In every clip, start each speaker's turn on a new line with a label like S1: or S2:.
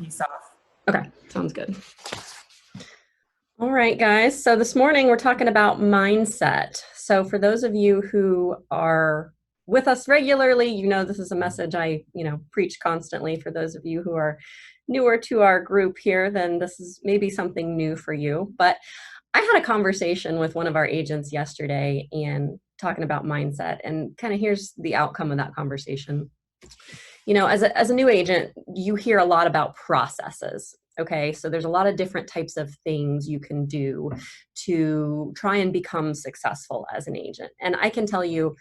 S1: piece off.
S2: Okay, sounds good. All right, guys. So this morning we're talking about mindset. So for those of you who are with us regularly, you know this is a message I, preach constantly. For those of you who are newer to our group here, then this is maybe something new for you. But I had a conversation with one of our agents yesterday and talking about mindset, and kind of here's the outcome of that conversation. As a new agent, you hear a lot about processes. Okay, so there's a lot of different types of things you can do to try and become successful as an agent. And I can tell you,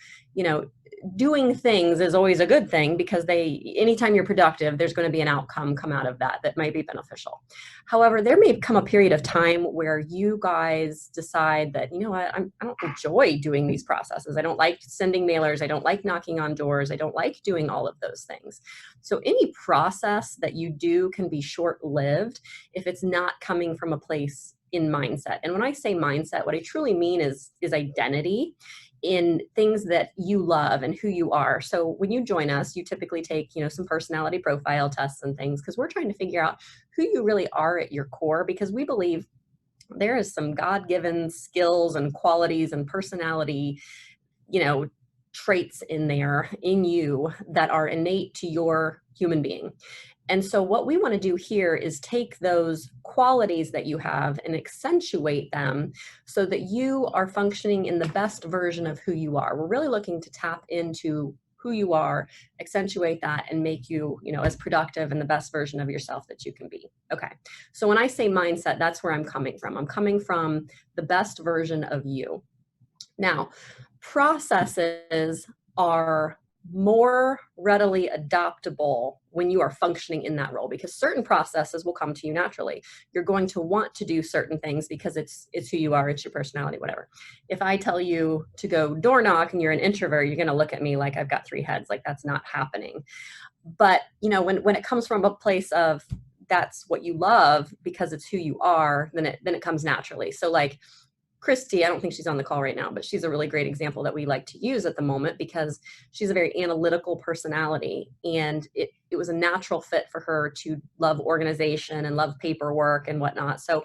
S2: doing things is always a good thing, because anytime you're productive, there's going to be an outcome come out of that might be beneficial. However, there may come a period of time where you guys decide that, you know what, I don't enjoy doing these processes. I don't like sending mailers. I don't like knocking on doors. I don't like doing all of those things. So any process that you do can be short-lived if it's not coming from a place in mindset. And when I say mindset, what I truly mean is identity in things that you love and who you are. So when you join us, you typically take, some personality profile tests and things, because we're trying to figure out who you really are at your core, because we believe there is some God-given skills and qualities and personality, traits in there in you that are innate to your human being. And so what we want to do here is take those qualities that you have and accentuate them so that you are functioning in the best version of who you are. We're really looking to tap into who you are, accentuate that, and make you, as productive and the best version of yourself that you can be. Okay. So when I say mindset, that's where I'm coming from. I'm coming from the best version of you. Now, processes are more readily adoptable when you are functioning in that role, because certain processes will come to you naturally. You're going to want to do certain things because it's who you are, it's your personality, whatever. If I tell you to go door knock and you're an introvert, you're going to look at me like I've got three heads, like that's not happening. But when it comes from a place of that's what you love because it's who you are, then it comes naturally. So like Christy, I don't think she's on the call right now, but she's a really great example that we like to use at the moment, because she's a very analytical personality, and it was a natural fit for her to love organization and love paperwork and whatnot. So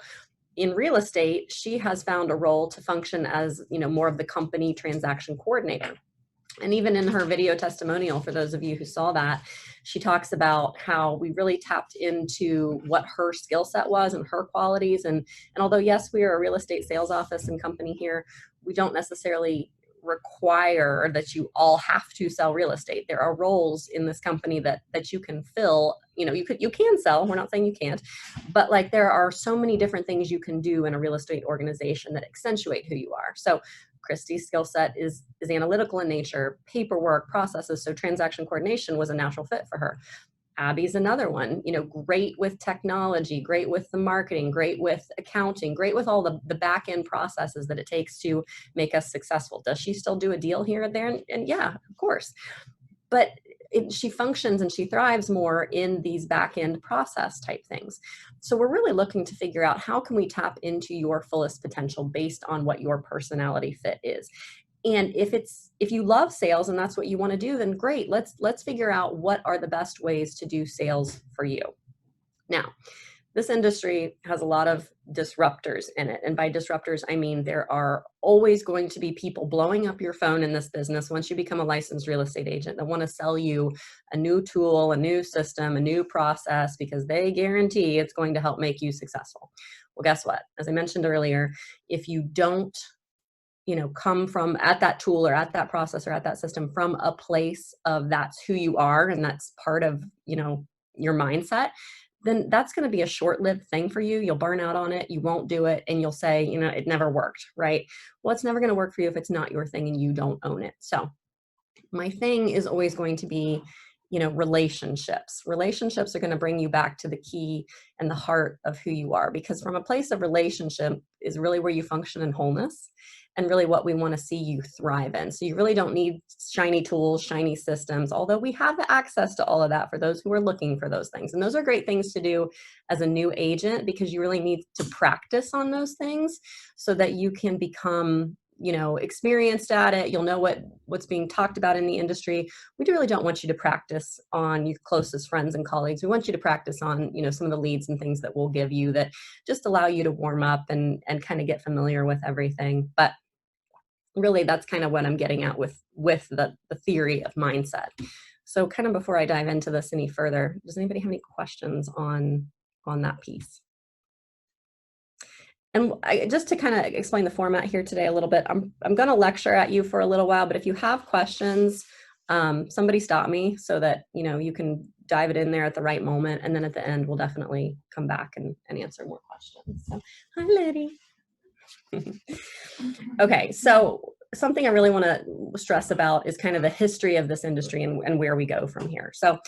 S2: in real estate, she has found a role to function as, more of the company transaction coordinator. And even in her video testimonial, for those of you who saw that, she talks about how we really tapped into what her skill set was and her qualities. And although, yes, we are a real estate sales office and company here, we don't necessarily require that you all have to sell real estate. There are roles in this company that you can fill. You can sell. We're not saying you can't, but like there are so many different things you can do in a real estate organization that accentuate who you are. So Christy's skill set is analytical in nature, paperwork, processes. So transaction coordination was a natural fit for her. Abby's another one, great with technology, great with the marketing, great with accounting, great with all the back end processes that it takes to make us successful. Does she still do a deal here and there? And yeah, of course. But she functions and she thrives more in these back end process type things. So we're really looking to figure out how can we tap into your fullest potential based on what your personality fit is. And if you love sales and that's what you want to do, then great. Let's figure out what are the best ways to do sales for you. Now, this industry has a lot of disruptors in it. And by disruptors, I mean there are always going to be people blowing up your phone in this business once you become a licensed real estate agent that want to sell you a new tool, a new system, a new process, because they guarantee it's going to help make you successful. Well, guess what? As I mentioned earlier, if you don't come from at that tool or at that process or at that system from a place of that's who you are and that's part of, your mindset, then that's going to be a short-lived thing for you. You'll burn out on it. You won't do it. And you'll say, it never worked, right? Well, it's never going to work for you if it's not your thing and you don't own it. So my thing is always going to be, relationships. Relationships are going to bring you back to the key and the heart of who you are, because from a place of relationship is really where you function in wholeness and really what we want to see you thrive in. So you really don't need shiny tools, shiny systems, although we have the access to all of that for those who are looking for those things. And those are great things to do as a new agent, because you really need to practice on those things so that you can become experienced at it. You'll know what's being talked about in the industry. We really don't want you to practice on your closest friends and colleagues. We want you to practice on, some of the leads and things that we'll give you that just allow you to warm up and kind of get familiar with everything. But really, that's kind of what I'm getting at with the theory of mindset. So kind of before I dive into this any further, does anybody have any questions on that piece? And just to kind of explain the format here today a little bit, I'm going to lecture at you for a little while, but if you have questions, somebody stop me so that, you can dive it in there at the right moment. And then at the end, we'll definitely come back and answer more questions. So, hi, Liddy. Okay, so something I really want to stress about is kind of the history of this industry and where we go from here. So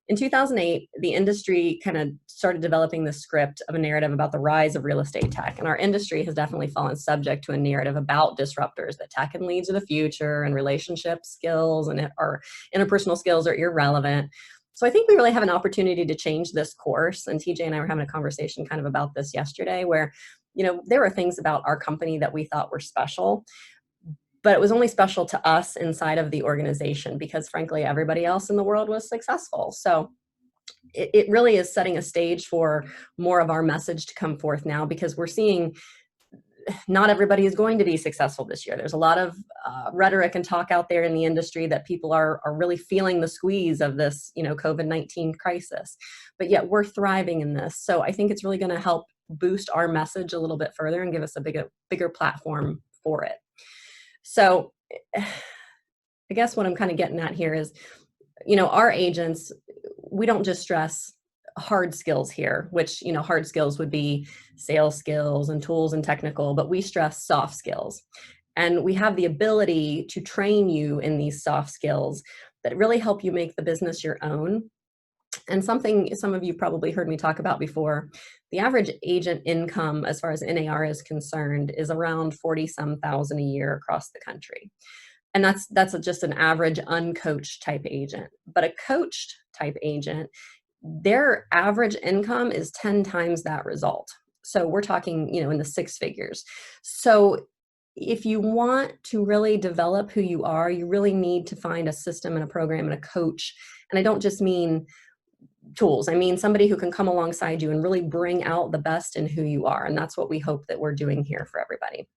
S2: in 2008, the industry kind of started developing the script of a narrative about the rise of real estate tech. And our industry has definitely fallen subject to a narrative about disruptors, that tech and leads are the future and relationship skills and our interpersonal skills are irrelevant. So I think we really have an opportunity to change this course. And TJ and I were having a conversation kind of about this yesterday where, there were things about our company that we thought were special, but it was only special to us inside of the organization because frankly, everybody else in the world was successful. So it really is setting a stage for more of our message to come forth now because we're seeing not everybody is going to be successful this year. There's a lot of rhetoric and talk out there in the industry that people are really feeling the squeeze of this, COVID-19 crisis, but yet we're thriving in this. So I think it's really going to help boost our message a little bit further and give us a bigger platform for it. So I guess what I'm kind of getting at here is, our agents, we don't just stress hard skills here, which, hard skills would be sales skills and tools and technical, but we stress soft skills. And we have the ability to train you in these soft skills that really help you make the business your own. And something some of you probably heard me talk about before, the average agent income as far as NAR is concerned is around 40-some thousand a year across the country. And that's just an average uncoached type agent. But a coached type agent, their average income is 10 times that result. So we're talking, in the six figures. So if you want to really develop who you are, you really need to find a system and a program and a coach. And I don't just mean tools. I mean, somebody who can come alongside you and really bring out the best in who you are. And that's what we hope that we're doing here for everybody.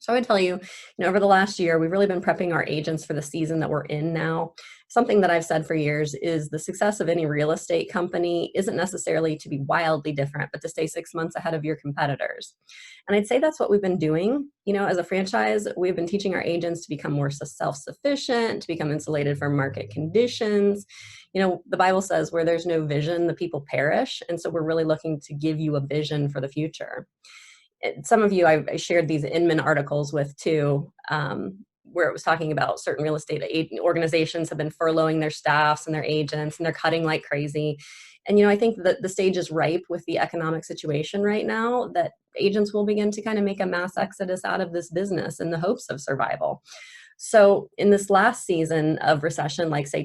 S2: So I would tell you, over the last year, we've really been prepping our agents for the season that we're in now. Something that I've said for years is the success of any real estate company isn't necessarily to be wildly different, but to stay 6 months ahead of your competitors. And I'd say that's what we've been doing. As a franchise, we've been teaching our agents to become more self-sufficient, to become insulated from market conditions. The Bible says where there's no vision, the people perish. And so we're really looking to give you a vision for the future. Some of you I shared these Inman articles with too, where it was talking about certain real estate organizations have been furloughing their staffs and their agents, and they're cutting like crazy. And, I think that the stage is ripe with the economic situation right now that agents will begin to kind of make a mass exodus out of this business in the hopes of survival. So in this last season of recession, like say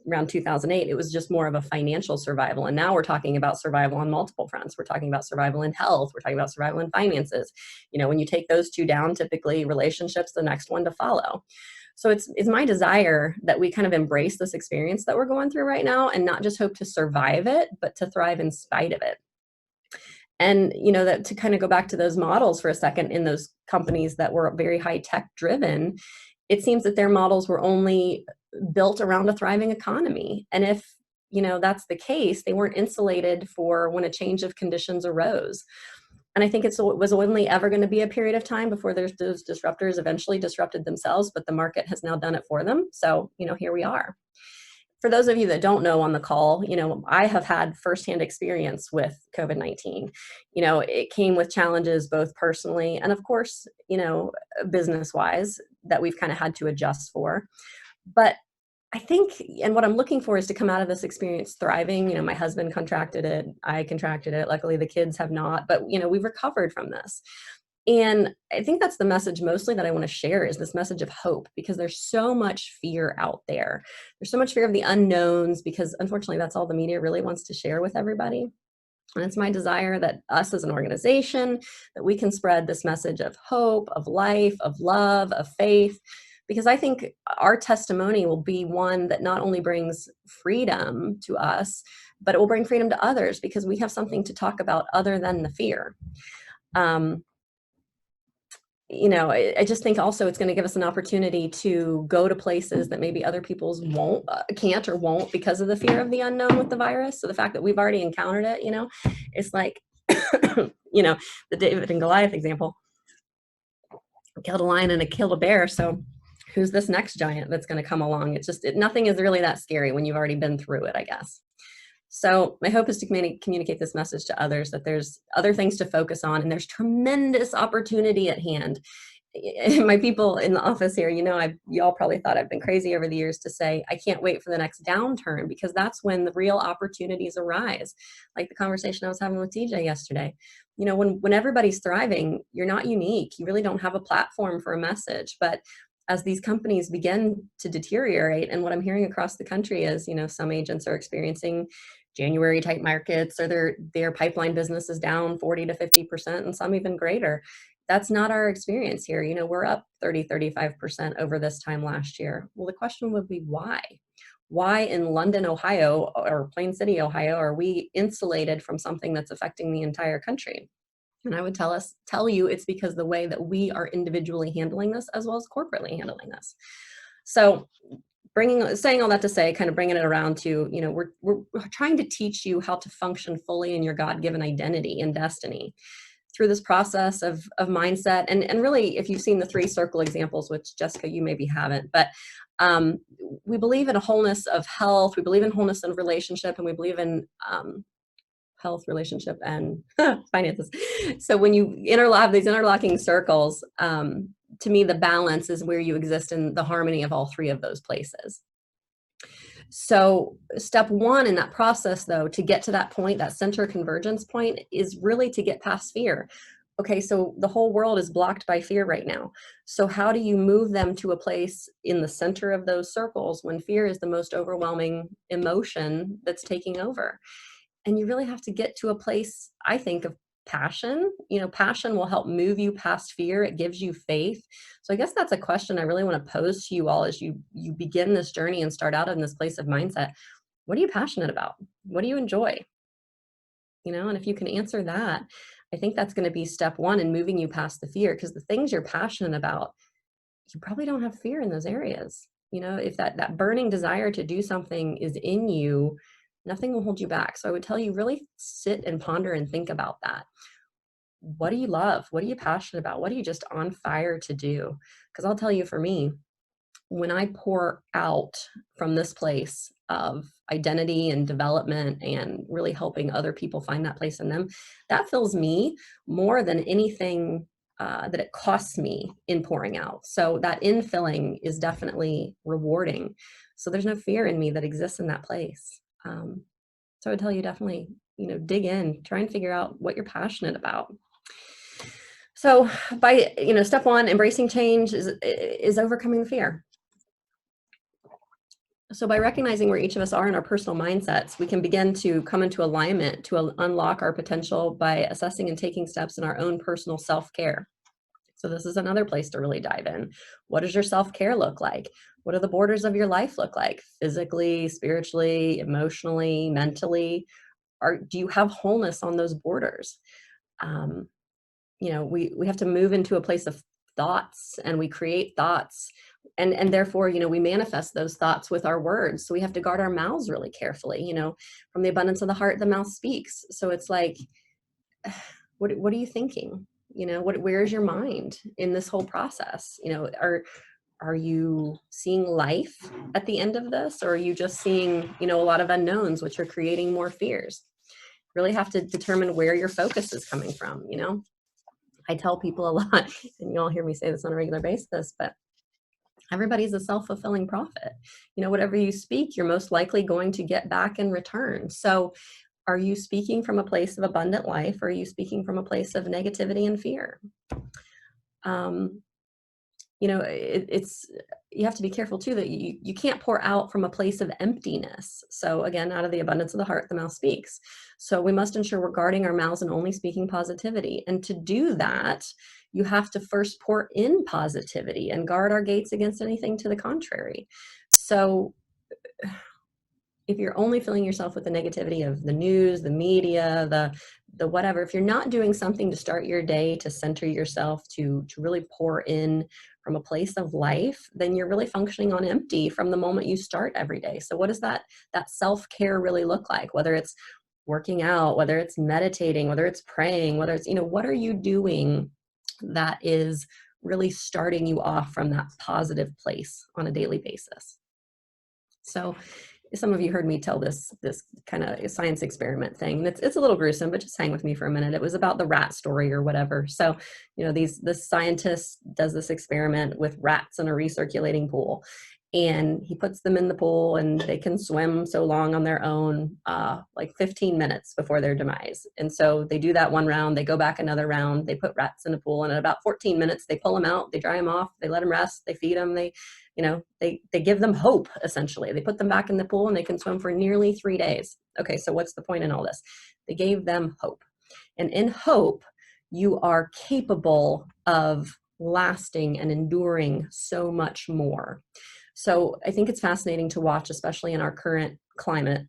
S2: around 2008, it was just more of a financial survival. And now we're talking about survival on multiple fronts. We're talking about survival in health. We're talking about survival in finances. When you take those two down, typically relationships, the next one to follow. So it's my desire that we kind of embrace this experience that we're going through right now and not just hope to survive it, but to thrive in spite of it. And, that to kind of go back to those models for a second in those companies that were very high tech driven, it seems that their models were only built around a thriving economy. And if, that's the case, they weren't insulated for when a change of conditions arose. And I think it was only ever going to be a period of time before those disruptors eventually disrupted themselves, but the market has now done it for them. So, here we are. For those of you that don't know on the call, I have had firsthand experience with COVID-19. It came with challenges both personally and of course, business-wise that we've kind of had to adjust for. But I think, and what I'm looking for is to come out of this experience thriving. My husband contracted it, I contracted it. Luckily the kids have not, but we've recovered from this. And I think that's the message mostly that I want to share is this message of hope, because there's so much fear out there. There's so much fear of the unknowns because unfortunately that's all the media really wants to share with everybody. And it's my desire that us as an organization, that we can spread this message of hope, of life, of love, of faith, because I think our testimony will be one that not only brings freedom to us, but it will bring freedom to others because we have something to talk about other than the fear. Um, I just think also it's going to give us an opportunity to go to places that maybe other people's can't or won't because of the fear of the unknown with the virus. So the fact that we've already encountered it, it's like, the David and Goliath example, killed a lion and it killed a bear. So who's this next giant that's going to come along? It's just, nothing is really that scary when you've already been through it, I guess. So my hope is to communicate this message to others, that there's other things to focus on and there's tremendous opportunity at hand. My people in the office here, y'all probably thought I've been crazy over the years to say, I can't wait for the next downturn, because that's when the real opportunities arise. Like the conversation I was having with TJ yesterday. When everybody's thriving, you're not unique. You really don't have a platform for a message. But as these companies begin to deteriorate, and what I'm hearing across the country is, some agents are experiencing January type markets, or their pipeline business is down 40 to 50%, and some even greater. That's not our experience here. We're up 30, 35% over this time last year. Well, the question would be why? Why in London, Ohio, or Plain City, Ohio, are we insulated from something that's affecting the entire country? And I would tell you it's because the way that we are individually handling this as well as corporately handling this. So saying all that to say, kind of bringing it around to, we're trying to teach you how to function fully in your God-given identity and destiny through this process of mindset. And really, if you've seen the 3 circle examples, which Jessica, you maybe haven't, but we believe in a wholeness of health. We believe in wholeness of relationship, and we believe in health, relationship, and finances. So when you these interlocking circles, to me, the balance is where you exist in the harmony of all 3 of those places. So step 1 in that process, though, to get to that point, that center convergence point, is really to get past fear. Okay, so the whole world is blocked by fear right now. So how do you move them to a place in the center of those circles when fear is the most overwhelming emotion that's taking over? And you really have to get to a place, I think, of passion. Passion will help move you past fear. It gives you faith. So I guess that's a question I really want to pose to you all as you begin this journey and start out in this place of mindset. What are you passionate about? What do you enjoy? And if you can answer that, I think that's going to be step 1 in moving you past the fear, because the things you're passionate about, you probably don't have fear in those areas. If that burning desire to do something is in you, nothing will hold you back. So I would tell you, really sit and ponder and think about that. What do you love? What are you passionate about? What are you just on fire to do? Because I'll tell you, for me, when I pour out from this place of identity and development and really helping other people find that place in them, that fills me more than anything that it costs me in pouring out. So that infilling is definitely rewarding. So there's no fear in me that exists in that place. So I would tell you, definitely, dig in, try and figure out what you're passionate about. So by, step 1, embracing change is overcoming the fear. So by recognizing where each of us are in our personal mindsets, we can begin to come into alignment to unlock our potential by assessing and taking steps in our own personal self-care. So this is another place to really dive in. What does your self-care look like? What do the borders of your life look like? Physically, spiritually, emotionally, mentally? Do you have wholeness on those borders? We have to move into a place of thoughts, and we create thoughts, and therefore, we manifest those thoughts with our words. So we have to guard our mouths really carefully. From the abundance of the heart, the mouth speaks. So it's like, what are you thinking? Where is your mind in this whole process? Are you seeing life at the end of this, or are you just seeing, a lot of unknowns, which are creating more fears? Really have to determine where your focus is coming from. I tell people a lot, and you all hear me say this on a regular basis, but everybody's a self-fulfilling prophet. Whatever you speak, you're most likely going to get back in return. So are you speaking from a place of abundant life, or are you speaking from a place of negativity and fear? you have to be careful too that you can't pour out from a place of emptiness. So again, out of the abundance of the heart, the mouth speaks. So we must ensure we're guarding our mouths and only speaking positivity. And to do that, you have to first pour in positivity and guard our gates against anything to the contrary. So if you're only filling yourself with the negativity of the news, the media, the whatever, if you're not doing something to start your day, to center yourself, to really pour in from a place of life, then you're really functioning on empty from the moment you start every day. So what does that self-care really look like? Whether it's working out, whether it's meditating, whether it's praying, whether it's, what are you doing that is really starting you off from that positive place on a daily basis? So some of you heard me tell this kind of science experiment thing. It's a little gruesome, but just hang with me for a minute. It was about the rat story or whatever. So, this scientist does this experiment with rats in a recirculating pool, and he puts them in the pool and they can swim so long on their own, like 15 minutes before their demise. And so they do that one round, they go back another round, they put rats in a pool, and at about 14 minutes, they pull them out, they dry them off, they let them rest, they feed them, they give them hope, essentially. They put them back in the pool and they can swim for nearly 3 days. Okay, so what's the point in all this? They gave them hope. And in hope, you are capable of lasting and enduring so much more. So I think it's fascinating to watch, especially in our current climate,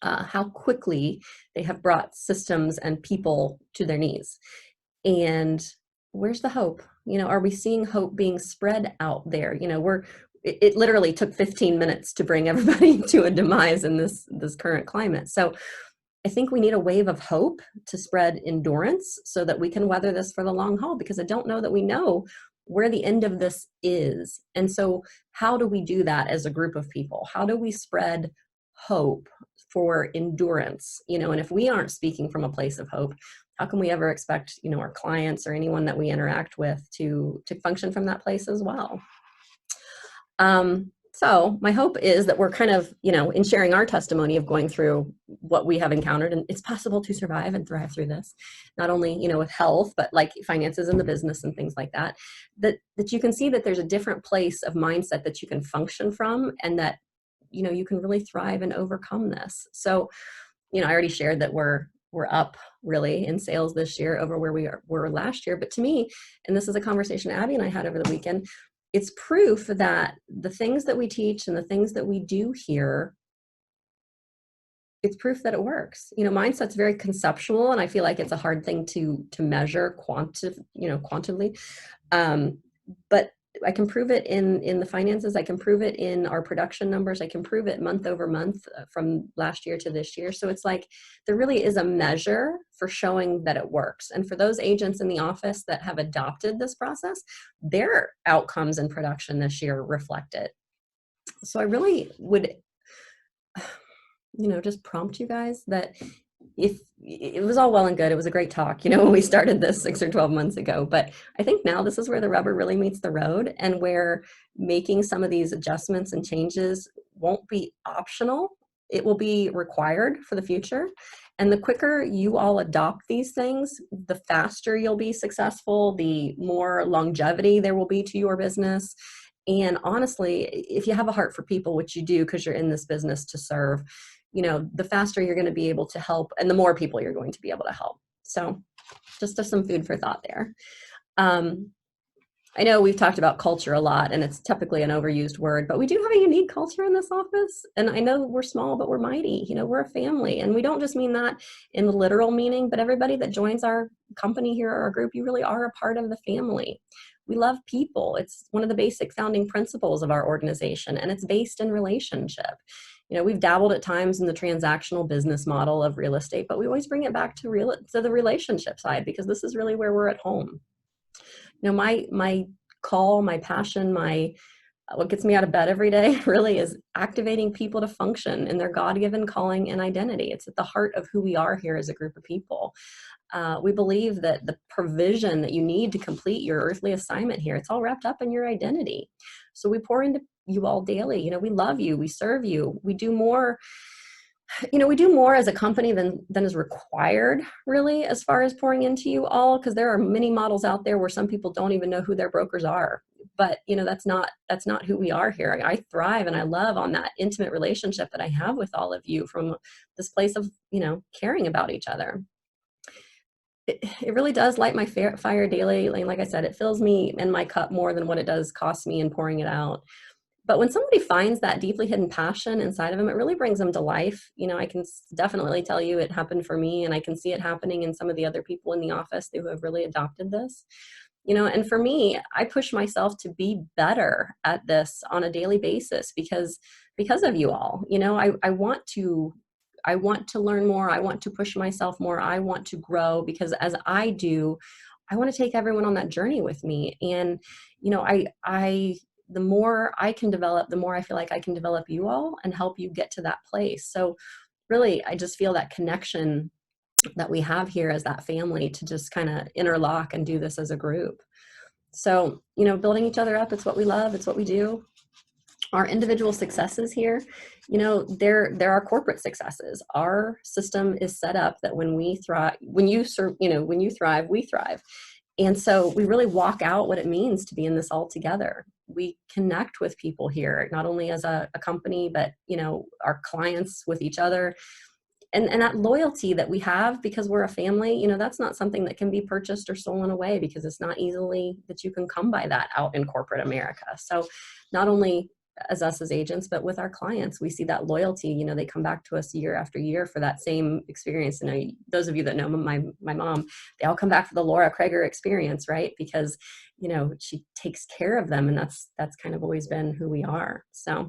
S2: how quickly they have brought systems and people to their knees. And where's the hope? Are we seeing hope being spread out there? It literally took 15 minutes to bring everybody to a demise in this current climate. So I think we need a wave of hope to spread endurance so that we can weather this for the long haul, because I don't know that we know where the end of this is. And so how do we do that as a group of people? How do we spread hope for endurance? And if we aren't speaking from a place of hope, how can we ever expect, our clients or anyone that we interact with to function from that place as well? So my hope is that we're kind of, in sharing our testimony of going through what we have encountered, and it's possible to survive and thrive through this, not only, with health, but like finances in the business and things like that, that you can see that there's a different place of mindset that you can function from, and that, you can really thrive and overcome this. So, I already shared that we're up really in sales this year over where we were last year. But to me, and this is a conversation Abby and I had over the weekend, it's proof that the things that we teach and the things that we do here, it's proof that it works. Mindset's very conceptual, and I feel like it's a hard thing to measure quantitatively. But I can prove it in the finances. I can prove it in our production numbers. I can prove it month over month from last year to this year. So it's like there really is a measure for showing that it works. And for those agents in the office that have adopted this process, their outcomes in production this year reflect it. So I really would, just prompt you guys that if it was all well and good, it was a great talk, when we started this 6 or 12 months ago, but I think now this is where the rubber really meets the road, and where making some of these adjustments and changes won't be optional. It will be required for the future. And the quicker you all adopt these things, the faster you'll be successful, the more longevity there will be to your business. And honestly, if you have a heart for people, which you do because you're in this business to serve, the faster you're going to be able to help, and the more people you're going to be able to help. So just some food for thought there. I know we've talked about culture a lot, and it's typically an overused word, but we do have a unique culture in this office. And I know we're small, but we're mighty. We're a family. And we don't just mean that in the literal meaning, but everybody that joins our company here, or our group, you really are a part of the family. We love people. It's one of the basic founding principles of our organization, and it's based in relationship. We've dabbled at times in the transactional business model of real estate, but we always bring it back to the relationship side, because this is really where we're at home. My call, my passion, what gets me out of bed every day really is activating people to function in their God-given calling and identity. It's at the heart of who we are here as a group of people. We believe that the provision that you need to complete your earthly assignment here, it's all wrapped up in your identity. So we pour into you all daily. We love you. We serve you. We do more. We do more as a company than is required, really, as far as pouring into you all, because there are many models out there where some people don't even know who their brokers are. but that's not who we are here. I thrive and I love on that intimate relationship that I have with all of you from this place of, caring about each other. It really does light my fire daily. Like I said, it fills me and my cup more than what it does cost me in pouring it out. But when somebody finds that deeply hidden passion inside of them, it really brings them to life. I can definitely tell you it happened for me, and I can see it happening in some of the other people in the office who have really adopted this. And for me, I push myself to be better at this on a daily basis because of you all. I want to learn more. I want to push myself more. I want to grow because as I do, I want to take everyone on that journey with me. And, I the more I can develop, the more I feel like I can develop you all and help you get to that place. So really, I just feel that connection that we have here as that family to just kind of interlock and do this as a group. So, building each other up, it's what we love. It's what we do. Our individual successes here, there are corporate successes. Our system is set up that when we thrive, when you thrive, we thrive. And so we really walk out what it means to be in this all together. We connect with people here, not only as a company, but, our clients with each other. And that loyalty that we have because we're a family, that's not something that can be purchased or stolen away because it's not easily that you can come by that out in corporate America. So not only as us as agents, but with our clients, we see that loyalty. They come back to us year after year for that same experience. Those of you that know my mom, they all come back for the Laura Crager experience, right? Because, she takes care of them, and that's kind of always been who we are. So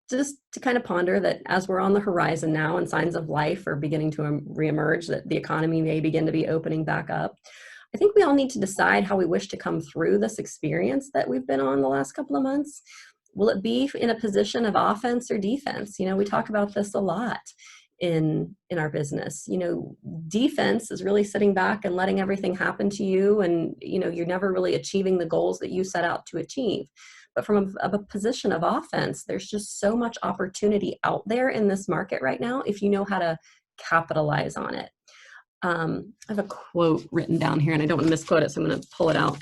S2: just to kind of ponder that as we're on the horizon now and signs of life are beginning to reemerge, that the economy may begin to be opening back up. I think we all need to decide how we wish to come through this experience that we've been on the last couple of months. Will it be in a position of offense or defense? We talk about this a lot in our business. Defense is really sitting back and letting everything happen to you, and you're never really achieving the goals that you set out to achieve. But from a position of offense, there's just so much opportunity out there in this market right now if you know how to capitalize on it. I have a quote written down here, and I don't want to misquote it, so I'm going to pull it out.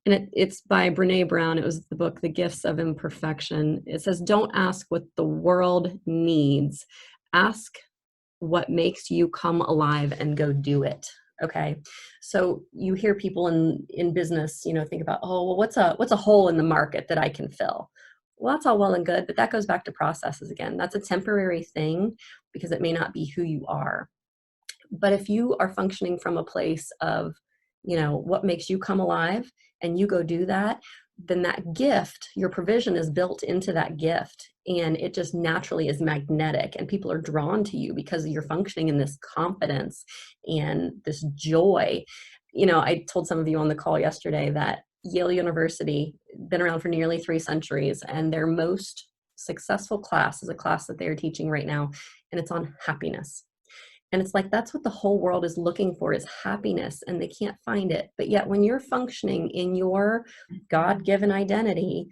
S2: And it's by Brene Brown. It was the book, The Gifts of Imperfection. It says, "Don't ask what the world needs. Ask what makes you come alive and go do it." Okay. So you hear people in business, think about, oh, well, what's a hole in the market that I can fill? Well, that's all well and good, but that goes back to processes again. That's a temporary thing because it may not be who you are. But if you are functioning from a place of, what makes you come alive and you go do that, then that gift, your provision is built into that gift, and it just naturally is magnetic, and people are drawn to you because you're functioning in this confidence and this joy. I told some of you on the call yesterday that Yale University been around for nearly 3 centuries, and their most successful class is a class that they're teaching right now, and it's on happiness. And it's like, that's what the whole world is looking for, is happiness, and they can't find it. But yet when you're functioning in your God-given identity,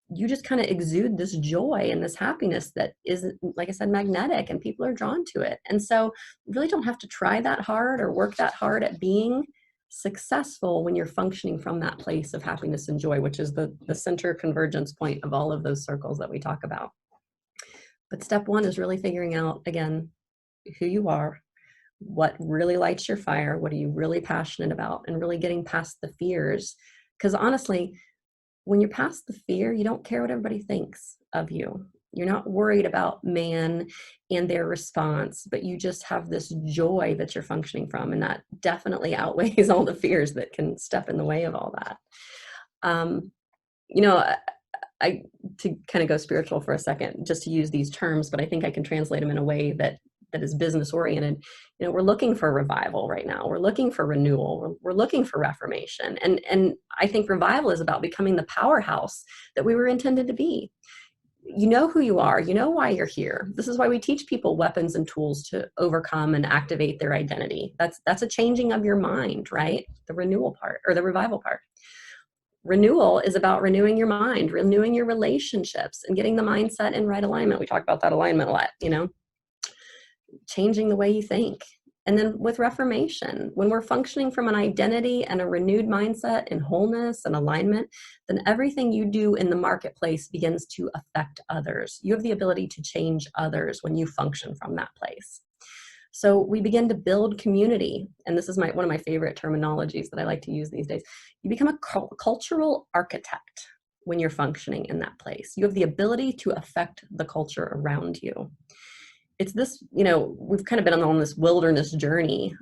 S2: you just kind of exude this joy and this happiness that is, like I said, magnetic, and people are drawn to it. And so you really don't have to try that hard or work that hard at being successful when you're functioning from that place of happiness and joy, which is the center convergence point of all of those circles that we talk about. But step one is really figuring out, again, who you are, what really lights your fire, what are you really passionate about, and really getting past the fears. Because honestly, when you're past the fear, you don't care what everybody thinks of you. You're not worried about man and their response, but you just have this joy that you're functioning from, and that definitely outweighs all the fears that can step in the way of all that. I to kind of go spiritual for a second, just to use these terms, but I think I can translate them in a way that is business oriented. We're looking for revival right now. We're looking for renewal. We're looking for reformation. And I think revival is about becoming the powerhouse that we were intended to be. You know who you are. You know why you're here. This is why we teach people weapons and tools to overcome and activate their identity. That's a changing of your mind, right? The renewal part, or the revival part. Renewal is about renewing your mind, renewing your relationships, and getting the mindset in right alignment. We talk about that alignment a lot, changing the way you think. And then with reformation, when we're functioning from an identity and a renewed mindset and wholeness and alignment, then everything you do in the marketplace begins to affect others. You have the ability to change others when you function from that place. So we begin to build community. And this is one of my favorite terminologies that I like to use these days. You become a cultural architect when you're functioning in that place. You have the ability to affect the culture around you. It's this, we've kind of been on this wilderness journey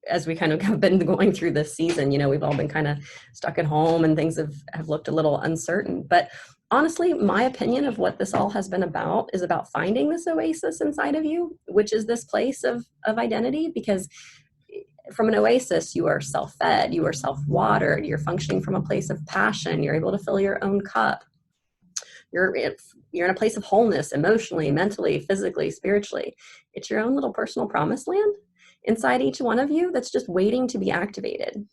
S2: as we kind of have been going through this season. We've all been kind of stuck at home and things have looked a little uncertain. But honestly, my opinion of what this all has been about is about finding this oasis inside of you, which is this place of identity, because from an oasis, you are self-fed, you are self-watered, you're functioning from a place of passion, you're able to fill your own cup. You're in a place of wholeness, emotionally, mentally, physically, spiritually. It's your own little personal promised land inside each one of you that's just waiting to be activated.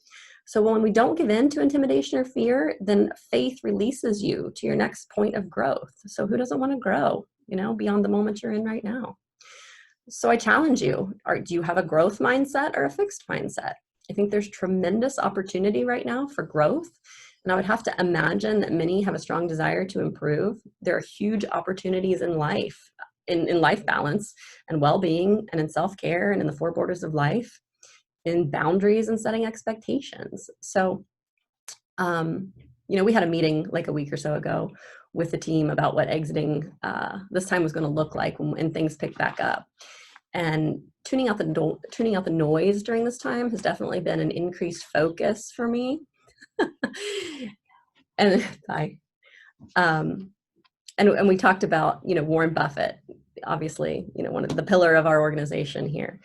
S2: So when we don't give in to intimidation or fear, then faith releases you to your next point of growth. So who doesn't want to grow, beyond the moment you're in right now? So I challenge you, do you have a growth mindset or a fixed mindset? I think there's tremendous opportunity right now for growth. And I would have to imagine that many have a strong desire to improve. There are huge opportunities in life, in life balance and well-being, and in self-care, and in the four borders of life, in boundaries and setting expectations. So, we had a meeting like a week or so ago with the team about what exiting this time was going to look like when things pick back up. And tuning out the noise during this time has definitely been an increased focus for me. And and we talked about, Warren Buffett, obviously, one of the pillar of our organization here.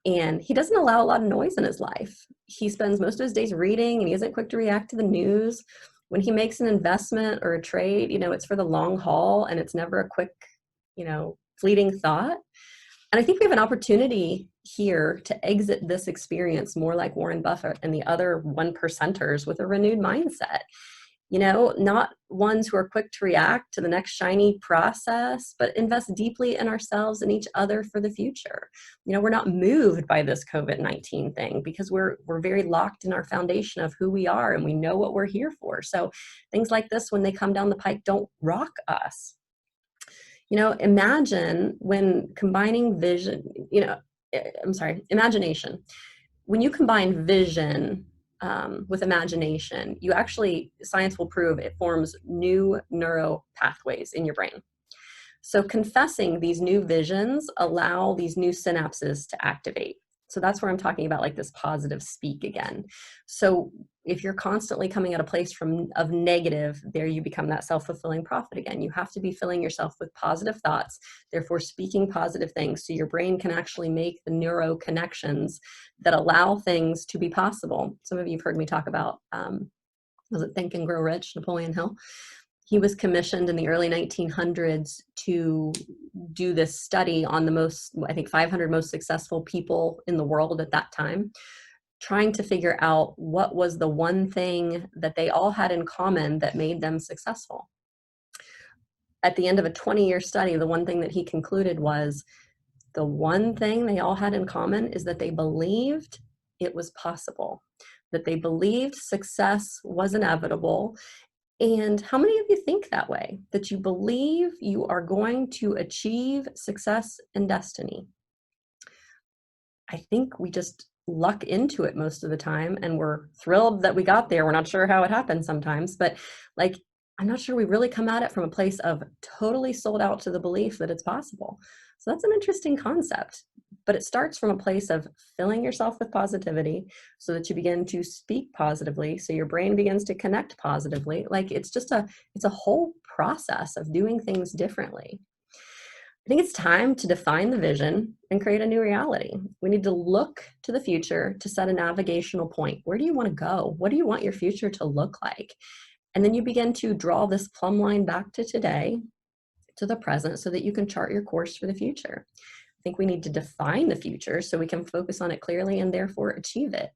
S2: And he doesn't allow a lot of noise in his life. He spends most of his days reading, and he isn't quick to react to the news. When he makes an investment or a trade, it's for the long haul, and it's never a quick, fleeting thought. And I think we have an opportunity here to exit this experience more like Warren Buffett and the other 1%ers with a renewed mindset. Not ones who are quick to react to the next shiny process, but invest deeply in ourselves and each other for the future. We're not moved by this COVID-19 thing because we're very locked in our foundation of who we are, and we know what we're here for. So things like this, when they come down the pike, don't rock us. Imagine when combining imagination. When you combine vision with imagination, science will prove it forms new neural pathways in your brain. So confessing these new visions allow these new synapses to activate. So that's where I'm talking about like this positive speak again. So if you're constantly coming at a place of negative, there you become that self-fulfilling prophet again. You have to be filling yourself with positive thoughts, therefore speaking positive things, so your brain can actually make the neuro connections that allow things to be possible. Some of you have heard me talk about, was it Think and Grow Rich, Napoleon Hill? He was commissioned in the early 1900s to do this study on the 500 most successful people in the world at that time, trying to figure out what was the one thing that they all had in common that made them successful. At the end of a 20-year study, the one thing that he concluded was the one thing they all had in common is that they believed it was possible, that they believed success was inevitable. And how many of you think that way? That you believe you are going to achieve success and destiny? I think we just luck into it most of the time, and we're thrilled that we got there. We're not sure how it happened sometimes, but I'm not sure we really come at it from a place of totally sold out to the belief that it's possible. So that's an interesting concept, but it starts from a place of filling yourself with positivity so that you begin to speak positively, so your brain begins to connect positively. It's a whole process of doing things differently. I think it's time to define the vision and create a new reality. We need to look to the future to set a navigational point. Where do you want to go? What do you want your future to look like? And then you begin to draw this plumb line back to today, to the present, so that you can chart your course for the future. I think we need to define the future so we can focus on it clearly and therefore achieve it.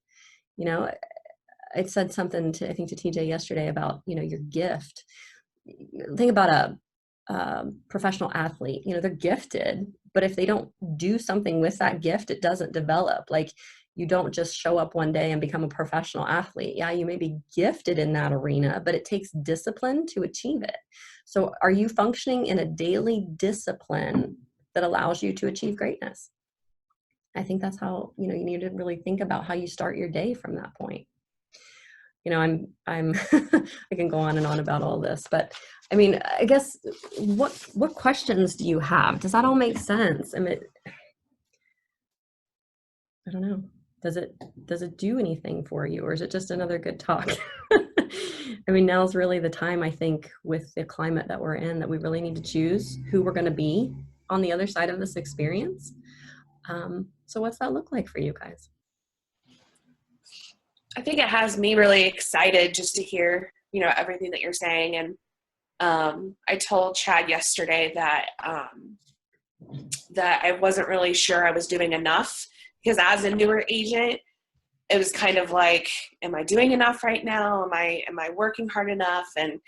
S2: I said something to TJ yesterday about, your gift. Think about a professional athlete. They're gifted, but if they don't do something with that gift, it doesn't develop. Like, you don't just show up one day and become a professional athlete. Yeah, you may be gifted in that arena, but it takes discipline to achieve it. So are you functioning in a daily discipline that allows you to achieve greatness? I think that's how, you need to really think about how you start your day from that point. I'm I can go on and on about all this, but I mean, I guess what questions do you have? Does that all make sense? I mean, I don't know. Does it do anything for you, or is it just another good talk? I mean, now's really the time, I think, with the climate that we're in, that we really need to choose who we're going to be on the other side of this experience. So what's that look like for you guys?
S1: I think it has me really excited just to hear, everything that you're saying. And I told Chad yesterday that that I wasn't really sure I was doing enough, because as a newer agent, it was kind of like, am I doing enough right now? Am I working hard enough? And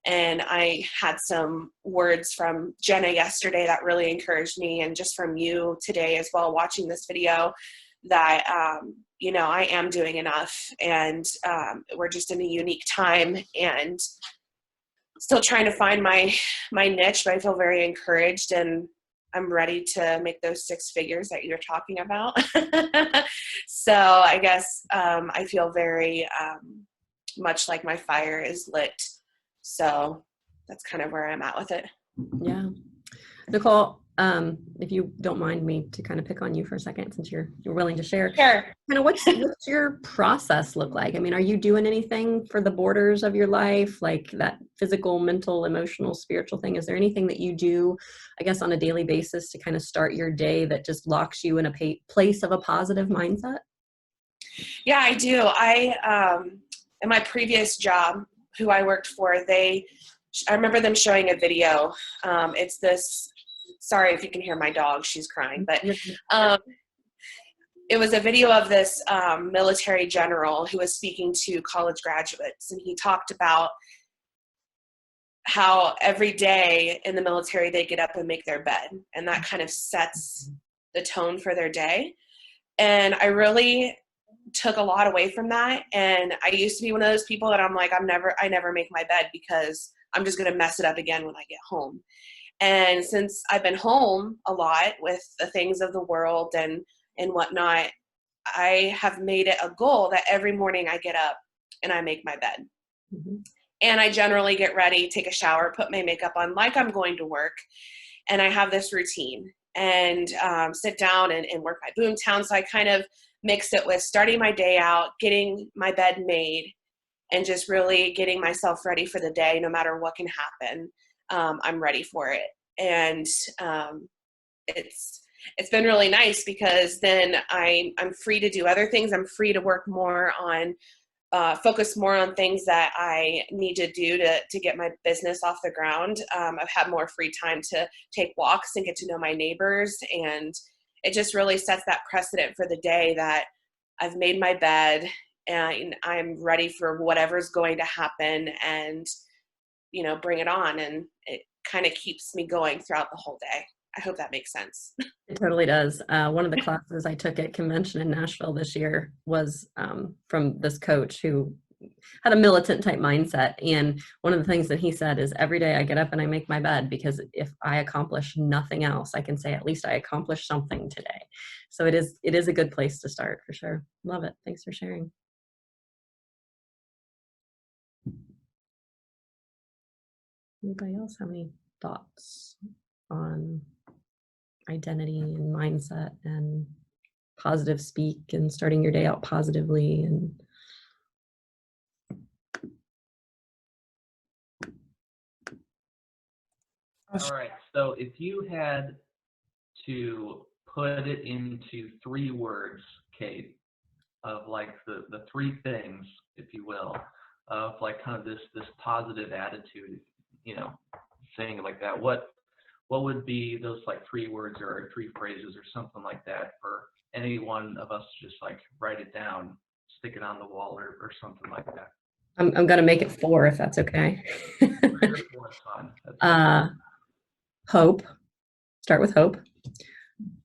S1: I had some words from Jenna yesterday that really encouraged me, and just from you today as well, watching this video, that, I am doing enough, and we're just in a unique time and still trying to find my niche, but I feel very encouraged, and I'm ready to make those 6 figures that you're talking about. So I guess I feel very much like my fire is lit. So that's kind of where I'm at with it.
S2: Yeah. Nicole, if you don't mind me to kind of pick on you for a second, since you're willing to share.
S1: Sure.
S2: Kind of what's your process look like? I mean, are you doing anything for the borders of your life, like that physical, mental, emotional, spiritual thing? Is there anything that you do, I guess, on a daily basis to kind of start your day that just locks you in a place of a positive mindset?
S1: Yeah, I do. In my previous job, who I worked for, I remember them showing a video. It's this, sorry if you can hear my dog, she's crying, but it was a video of this military general who was speaking to college graduates, and he talked about how every day in the military they get up and make their bed, and that kind of sets the tone for their day. And I really took a lot away from that. And I used to be one of those people that I'm like, I never make my bed, because I'm just going to mess it up again when I get home. And since I've been home a lot with the things of the world and whatnot, I have made it a goal that every morning I get up and I make my bed. Mm-hmm. And I generally get ready, take a shower, put my makeup on like I'm going to work. And I have this routine, and sit down and work my boomtown. So I kind of mix it with starting my day out, getting my bed made, and just really getting myself ready for the day. No matter what can happen, I'm ready for it. And it's been really nice, because then I'm free to do other things. I'm free to work more on, focus more on things that I need to do to get my business off the ground. I've had more free time to take walks and get to know my neighbors, and it just really sets that precedent for the day that I've made my bed and I'm ready for whatever's going to happen, and, bring it on. And it kind of keeps me going throughout the whole day. I hope that makes sense.
S2: It totally does. One of the classes I took at convention in Nashville this year was from this coach who had a militant type mindset. And one of the things that he said is, every day I get up and I make my bed, because if I accomplish nothing else, I can say at least I accomplished something today. So it is a good place to start, for sure. Love it. Thanks for sharing. Anybody else have any thoughts on identity and mindset and positive speak and starting your day out positively? And
S3: all right, so if you had to put it into 3 words, Kate, of like the 3 things, if you will, of like kind of this positive attitude, thing like that, what would be those like 3 words or 3 phrases or something like that for any one of us to just like write it down, stick it on the wall or something like that?
S2: I'm going to make it 4, if that's okay.
S3: 3 or 4 is fine.
S2: Hope. Start with hope.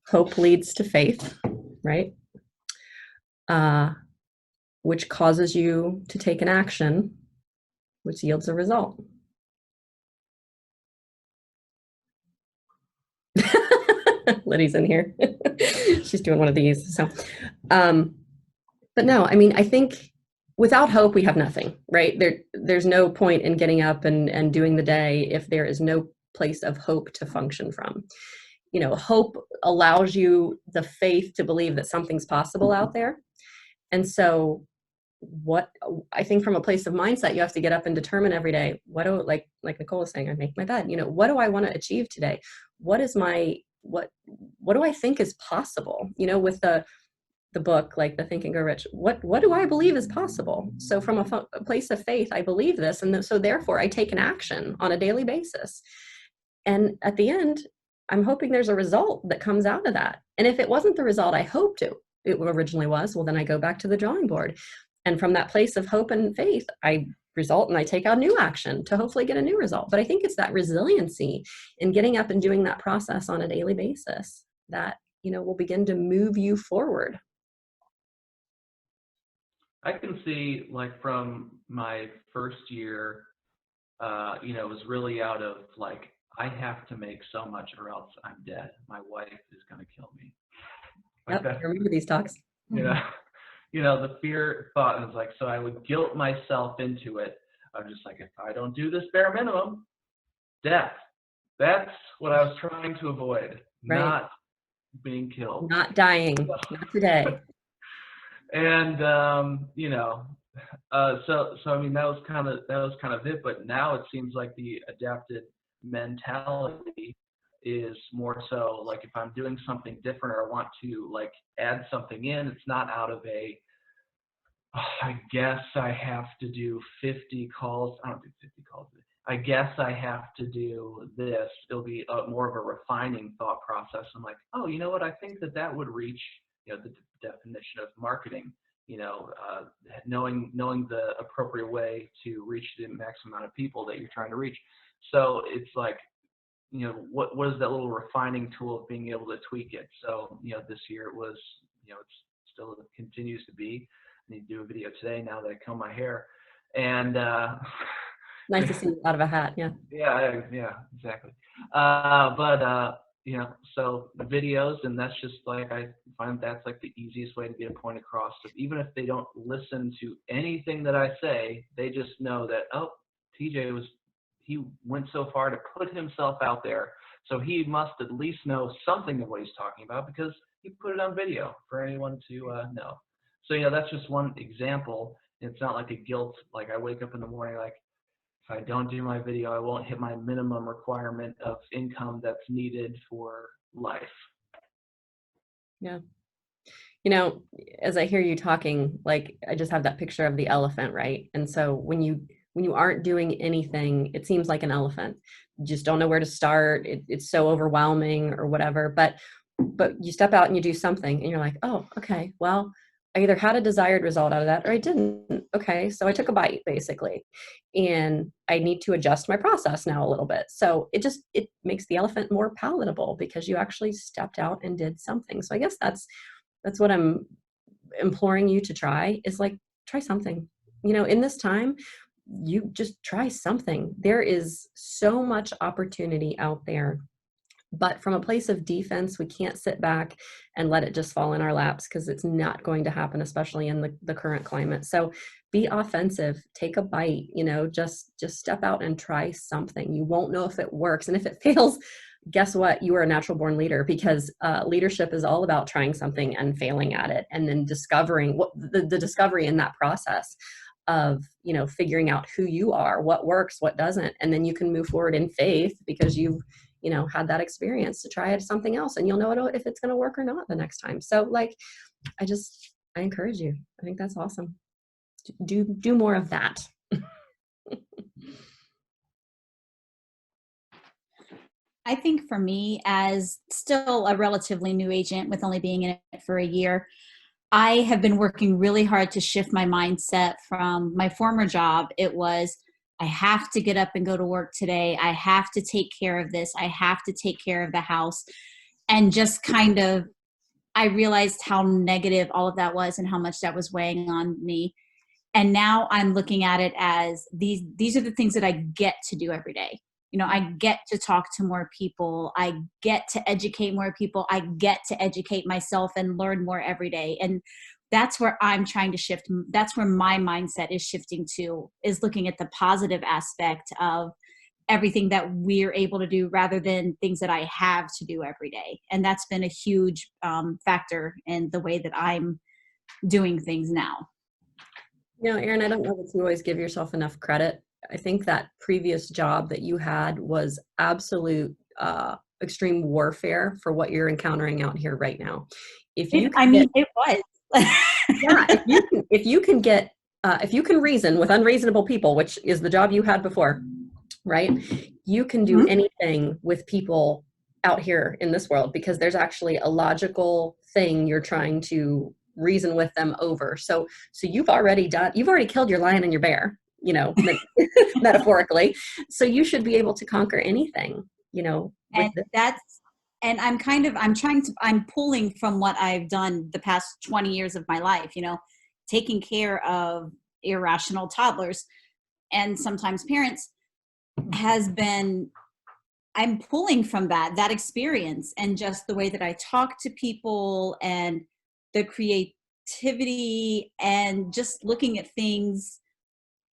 S2: Hope leads to faith, right? Which causes you to take an action, which yields a result. Liddy's in here. She's doing one of these. So, but no, I mean, I think without hope, we have nothing, right? There's no point in getting up and doing the day if there is no place of hope to function from. You know, hope allows you the faith to believe that something's possible out there. And so what I think from a place of mindset, you have to get up and determine every day, what do, like Nicole was saying, I make my bed, you know, what do I want to achieve today? What is my, what do I think is possible? You know, with the book, like the Think and Grow Rich, what do I believe is possible? So from a place of faith, I believe this. And so therefore I take an action on a daily basis. And at the end, I'm hoping there's a result that comes out of that. And if it wasn't the result I hoped it originally was, well, then I go back to the drawing board. And from that place of hope and faith, I result and I take out new action to hopefully get a new result. But I think it's that resiliency in getting up and doing that process on a daily basis that, you know, will begin to move you forward.
S3: I can see, like, from my first year, you know, it was really out of like, I have to make so much or else I'm dead. My wife is going to kill me. Like
S2: Yep, I remember these talks.
S3: You know, the fear thought is like, so I would guilt myself into it. I'm just like, if I don't do this bare minimum, death. That's what I was trying to avoid,
S2: right.
S3: Not being killed.
S2: Not dying, not today.
S3: And, you know, so I mean, that was kind of it, but now it seems like the adapted mentality is more so like, if I'm doing something different or I want to like add something in, it's not out of a, oh, I guess I have to do 50 calls. I don't do 50 calls. I guess I have to do this. It'll be more of a refining thought process. I'm like, oh, you know what? I think that would reach, you know, the definition of marketing. You know, knowing the appropriate way to reach the maximum amount of people that you're trying to reach. So it's like, you know, what is that little refining tool of being able to tweak it? So, you know, this year it was, you know, it's still continues to be. I need to do a video today now that I comb my hair, and
S2: nice to see you out of a hat. Yeah.
S3: Yeah, exactly. But you know, so the videos, and that's just like, I find that's like the easiest way to get a point across. So even if they don't listen to anything that I say, they just know that, oh, TJ he went so far to put himself out there, so he must at least know something of what he's talking about because he put it on video for anyone to know. So, you know, that's just one example. It's not like a guilt, like I wake up in the morning like, if I don't do my video, I won't hit my minimum requirement of income that's needed for life.
S2: Yeah. You know, as I hear you talking, like I just have that picture of the elephant, right? And so when you aren't doing anything, it seems like an elephant. You just don't know where to start. It's so overwhelming or whatever. But you step out and you do something and you're like, oh, okay, well, I either had a desired result out of that or I didn't. Okay, so I took a bite basically. And I need to adjust my process now a little bit. So it makes the elephant more palatable because you actually stepped out and did something. So I guess that's what I'm imploring you to try, is like, try something. You know, in this time, you just try something. There is so much opportunity out there. But from a place of defense, we can't sit back and let it just fall in our laps because it's not going to happen, especially in the current climate. So be offensive, take a bite, you know, just step out and try something. You won't know if it works. And if it fails, guess what? You are a natural born leader, because leadership is all about trying something and failing at it and then discovering what the discovery in that process of, you know, figuring out who you are, what works, what doesn't. And then you can move forward in faith because you've, you know, had that experience to try something else, and you'll know if it's going to work or not the next time. So like, I encourage you. I think that's awesome. Do more of that.
S4: I think for me, as still a relatively new agent with only being in it for a year, I have been working really hard to shift my mindset from my former job. It was, I have to get up and go to work today. I have to take care of this. I have to take care of the house. And just kind of, I realized how negative all of that was and how much that was weighing on me. And now I'm looking at it as these are the things that I get to do every day. You know, I get to talk to more people. I get to educate more people. I get to educate myself and learn more every day. And that's where I'm trying to shift. That's where my mindset is shifting to, is looking at the positive aspect of everything that we're able to do rather than things that I have to do every day. And that's been a huge factor in the way that I'm doing things now.
S2: You know, Erin, I don't know if you always give yourself enough credit. I think that previous job that you had was absolute extreme warfare for what you're encountering out here right now. If you
S4: it was.
S2: Yeah, if you can reason with unreasonable people, which is the job you had before, right? You can do anything with people out here in this world because there's actually a logical thing you're trying to reason with them over. So you've already killed your lion and your bear, you know, metaphorically. So you should be able to conquer anything, you know.
S4: And I'm pulling from what I've done the past 20 years of my life, you know, taking care of irrational toddlers and sometimes parents I'm pulling from that experience, and just the way that I talk to people and the creativity and just looking at things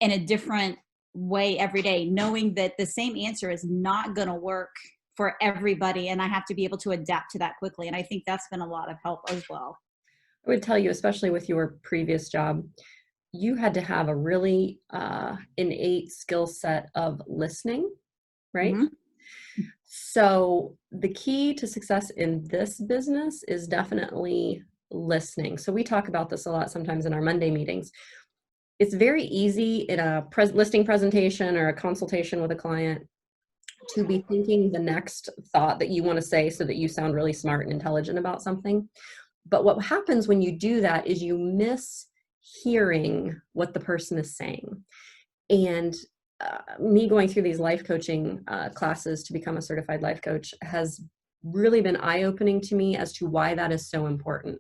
S4: in a different way every day, knowing that the same answer is not going to work for everybody, and I have to be able to adapt to that quickly. And I think that's been a lot of help as well.
S2: I would tell you, especially with your previous job, you had to have a really innate skill set of listening, right? Mm-hmm. So the key to success in this business is definitely listening. So we talk about this a lot sometimes in our Monday meetings. It's very easy in a listing presentation or a consultation with a client to be thinking the next thought that you want to say so that you sound really smart and intelligent about something. But what happens when you do that is you miss hearing what the person is saying. And me going through these life coaching classes to become a certified life coach has really been eye-opening to me as to why that is so important.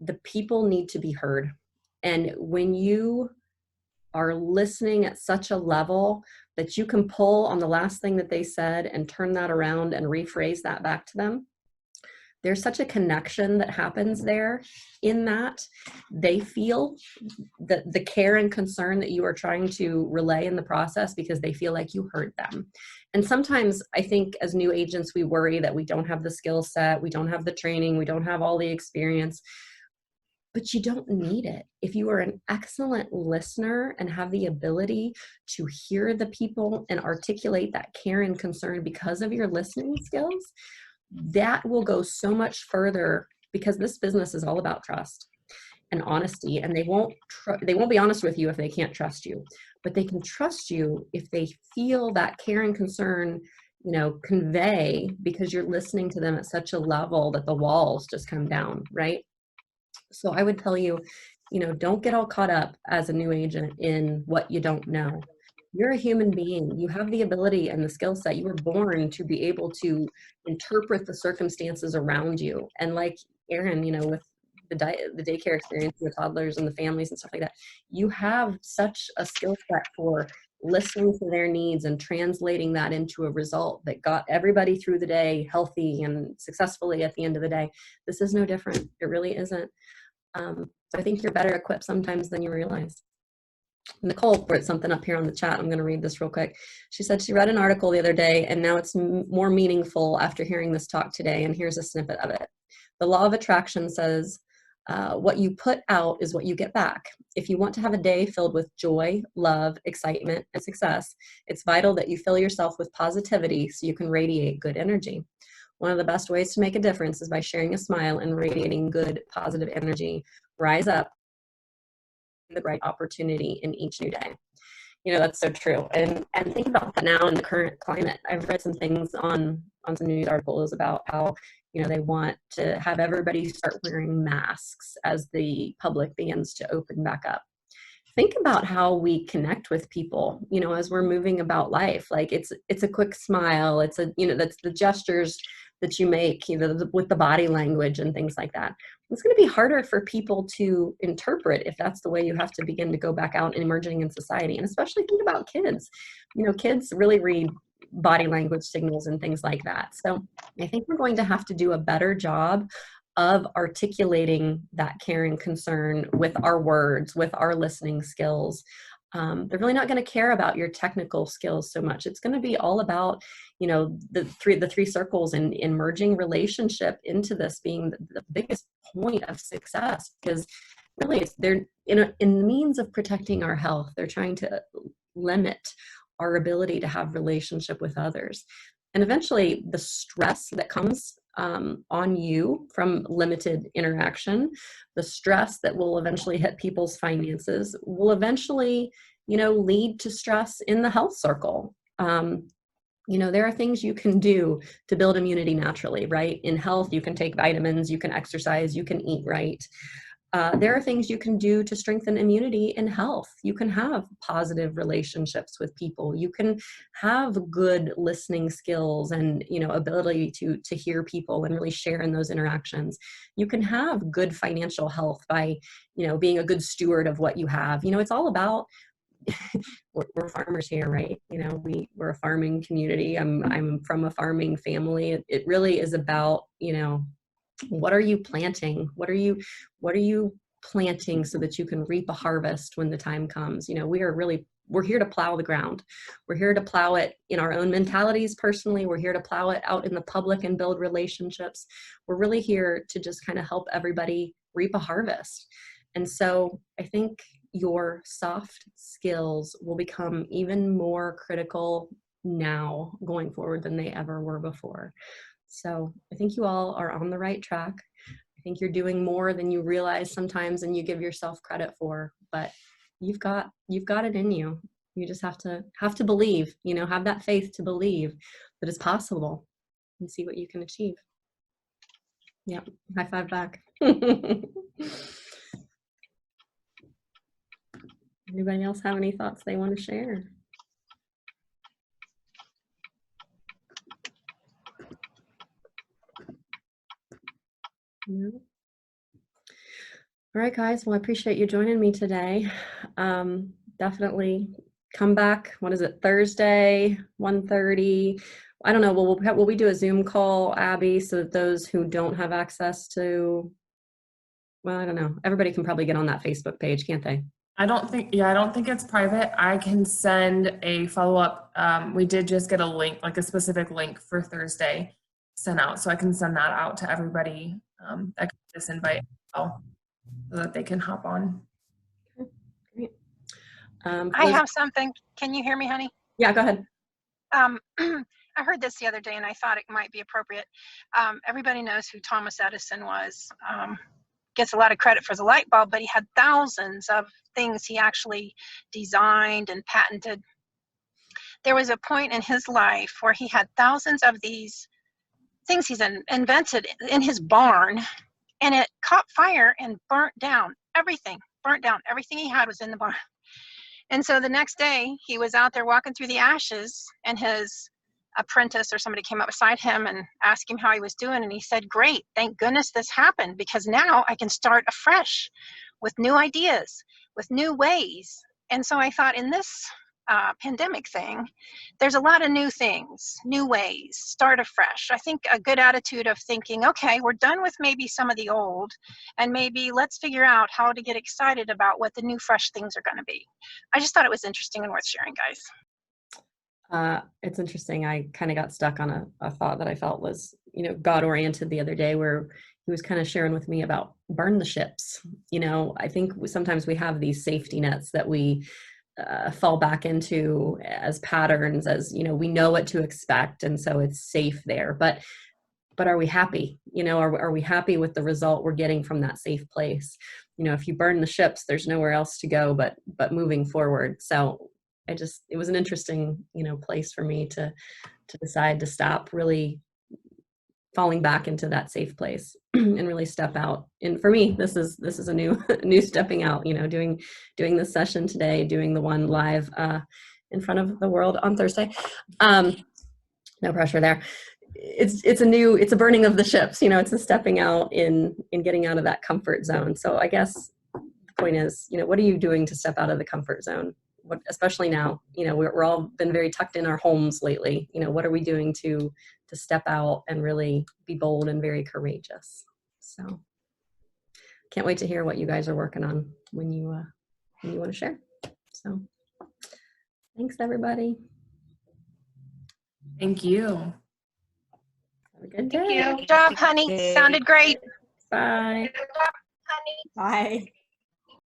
S2: The people need to be heard. And when you are listening at such a level that you can pull on the last thing that they said and turn that around and rephrase that back to them, there's such a connection that happens there in that they feel the care and concern that you are trying to relay in the process because they feel like you heard them. And sometimes I think as new agents, we worry that we don't have the skill set, we don't have the training, we don't have all the experience, but you don't need it. If you are an excellent listener and have the ability to hear the people and articulate that care and concern because of your listening skills, that will go so much further, because this business is all about trust and honesty, and they won't be honest with you if they can't trust you, but they can trust you if they feel that care and concern, you know, convey, because you're listening to them at such a level that the walls just come down, right? So I would tell you, you know, don't get all caught up as a new agent in what you don't know. You're a human being. You have the ability and the skill set. You were born to be able to interpret the circumstances around you. And like Erin, you know, with the daycare experience with toddlers and the families and stuff like that, you have such a skill set for listening to their needs and translating that into a result that got everybody through the day healthy and successfully at the end of the day. This is no different. It really isn't. So I think you're better equipped sometimes than you realize. Nicole wrote something up here on the chat. I'm going to read this real quick. She said she read an article the other day, and now it's more meaningful after hearing this talk today. And here's a snippet of it. The law of attraction says, what you put out is what you get back. If you want to have a day filled with joy, love, excitement, and success, it's vital that you fill yourself with positivity so you can radiate good energy. One of the best ways to make a difference is by sharing a smile and radiating good, positive energy. Rise up, the bright opportunity in each new day. You know, that's so true. And think about that now in the current climate. I've read some things on some news articles about how, you know, they want to have everybody start wearing masks as the public begins to open back up. Think about how we connect with people, you know, as we're moving about life. Like it's a quick smile. It's a, you know, that's the gestures that you make, with the body language and things like that. It's going to be harder for people to interpret if that's the way you have to begin to go back out and emerging in society. And especially think about kids. Kids really read body language signals and things like that. So I think we're going to have to do a better job of articulating that care and concern with our words, with our listening skills. They're really not going to care about your technical skills so much. It's going to be all about, the three circles and merging relationship into this being the biggest point of success, because really they're in the means of protecting our health. They're trying to limit our ability to have relationship with others. And eventually the stress that comes on you from limited interaction, the stress that will eventually hit people's finances will eventually, lead to stress in the health circle. There are things you can do to build immunity naturally, right? In health, you can take vitamins, you can exercise, you can eat right. There are things you can do to strengthen immunity in health. You can have positive relationships with people. You can have good listening skills and, ability to hear people and really share in those interactions. You can have good financial health by, being a good steward of what you have. It's all about, we're farmers here, right? We're a farming community. I'm from a farming family. It really is about, what are you planting? What are you planting so that you can reap a harvest when the time comes? We're here to plow the ground. We're here to plow it in our own mentalities personally. We're here to plow it out in the public and build relationships. We're really here to just kind of help everybody reap a harvest. And so I think your soft skills will become even more critical now going forward than they ever were before. So I think you all are on the right track. I think you're doing more than you realize sometimes and you give yourself credit for, but you've got it in you. You just have to believe, have that faith to believe that it's possible and see what you can achieve. Yep. High five back. Anybody else have any thoughts they want to share? No? All right, guys. Well, I appreciate you joining me today. Definitely come back. What is it? Thursday, 1:30. I don't know. Will we do a Zoom call, Abby, so that those who don't have access to, well, I don't know. Everybody can probably get on that Facebook page, can't they?
S5: I don't think it's private. I can send a follow-up. We did just get a link, like a specific link for Thursday sent out. So I can send that out to everybody that got this invite so that they can hop on.
S2: Okay, great.
S6: I have something. Can you hear me, honey?
S2: Yeah, go ahead.
S6: I heard this the other day and I thought it might be appropriate. Everybody knows who Thomas Edison was. Gets a lot of credit for the light bulb, but he had thousands of things he actually designed and patented. There was a point in his life where he had thousands of these things he's invented in his barn, and it caught fire and burnt down everything. Everything he had was in the barn. And so the next day he was out there walking through the ashes, and his apprentice or somebody came up beside him and asked him how he was doing, and he said, "Great, thank goodness this happened, because now I can start afresh with new ideas, with new ways." And so I thought, in this pandemic thing, there's a lot of new things, new ways, start afresh. I think a good attitude of thinking, okay, we're done with maybe some of the old, and maybe let's figure out how to get excited about what the new fresh things are going to be. I just thought it was interesting and worth sharing, guys.
S2: It's interesting. I kind of got stuck on a thought that I felt was, God-oriented the other day, where he was kind of sharing with me about burn the ships. I think sometimes we have these safety nets that we fall back into as patterns, as, we know what to expect. And so it's safe there, but are we happy? Are we happy with the result we're getting from that safe place? If you burn the ships, there's nowhere else to go, but moving forward. So it was an interesting, place for me to decide to stop really falling back into that safe place and really step out. And for me, this is a new stepping out, doing this session today, doing the one live in front of the world on Thursday. No pressure there. it's a burning of the ships, it's a stepping out in getting out of that comfort zone. So I guess the point is, what are you doing to step out of the comfort zone? Especially now, we're all been very tucked in our homes lately. What are we doing to step out and really be bold and very courageous? So can't wait to hear what you guys are working on when you want to share. So thanks, everybody.
S5: Thank you.
S2: Have a good day.
S6: Good job, honey. Sounded great.
S2: Bye.
S6: Good job, honey.
S4: Bye.